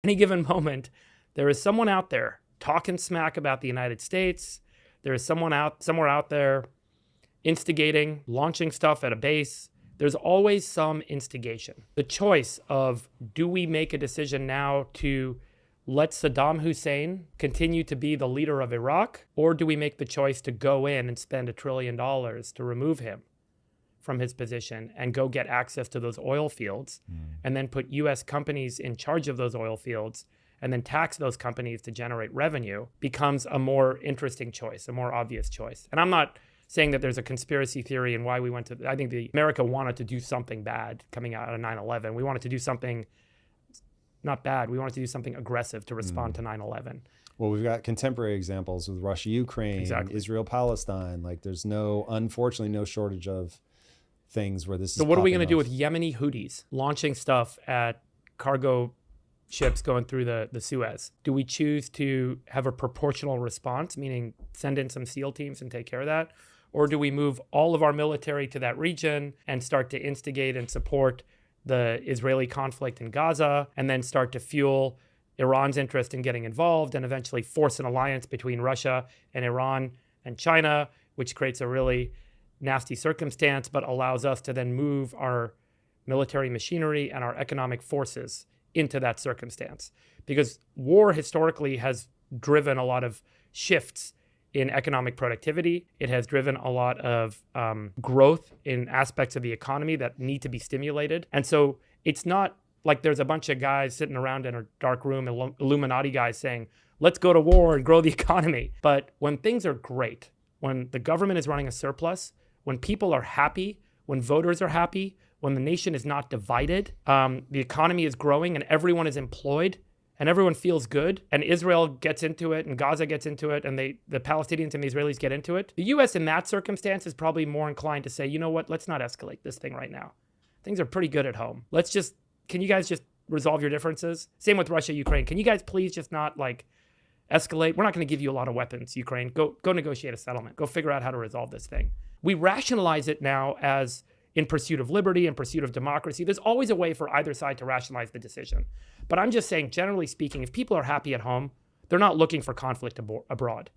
Any given moment, there is someone out there talking smack about the United States. There is somewhere out there instigating, launching stuff at a base. There's always some instigation. The choice of, do we make a decision now to let Saddam Hussein continue to be the leader of Iraq, or do we make the choice to go in and spend $1 trillion to remove him from his position and go get access to those oil fields and then put US companies in charge of those oil fields and then tax those companies to generate revenue, becomes a more interesting choice, a more obvious choice. And I'm not saying that there's a conspiracy theory and why we went to, I think America wanted to do something bad coming out of 9/11. We wanted to do something not bad. We wanted to do something aggressive to respond to 9/11. Well, we've got contemporary examples with Russia, Ukraine, Israel, Palestine. Like there's unfortunately no shortage of things where this is. So what are we going to do with Yemeni Houthis launching stuff at cargo ships going through the Suez? Do we choose to have a proportional response, meaning send in some SEAL teams and take care of that? Or do we move all of our military to that region and start to instigate and support the Israeli conflict in Gaza and then start to fuel Iran's interest in getting involved and eventually force an alliance between Russia and Iran and China, which creates a really nasty circumstance, but allows us to then move our military machinery and our economic forces into that circumstance? Because war historically has driven a lot of shifts in economic productivity. It has driven a lot of growth in aspects of the economy that need to be stimulated. And so it's not like there's a bunch of guys sitting around in a dark room, Illuminati guys saying, let's go to war and grow the economy. But when things are great, when the government is running a surplus, when people are happy, when voters are happy, when the nation is not divided, the economy is growing and everyone is employed and everyone feels good, and Israel gets into it and Gaza gets into it and the Palestinians and the Israelis get into it, the US in that circumstance is probably more inclined to say, you know what, let's not escalate this thing right now. Things are pretty good at home. Can you guys just resolve your differences? Same with Russia, Ukraine. Can you guys please just not escalate? We're not going to give you a lot of weapons, Ukraine. Go negotiate a settlement. Go figure out how to resolve this thing. We rationalize it now as in pursuit of liberty, in pursuit of democracy. There's always a way for either side to rationalize the decision. But I'm just saying, generally speaking, if people are happy at home, they're not looking for conflict abroad.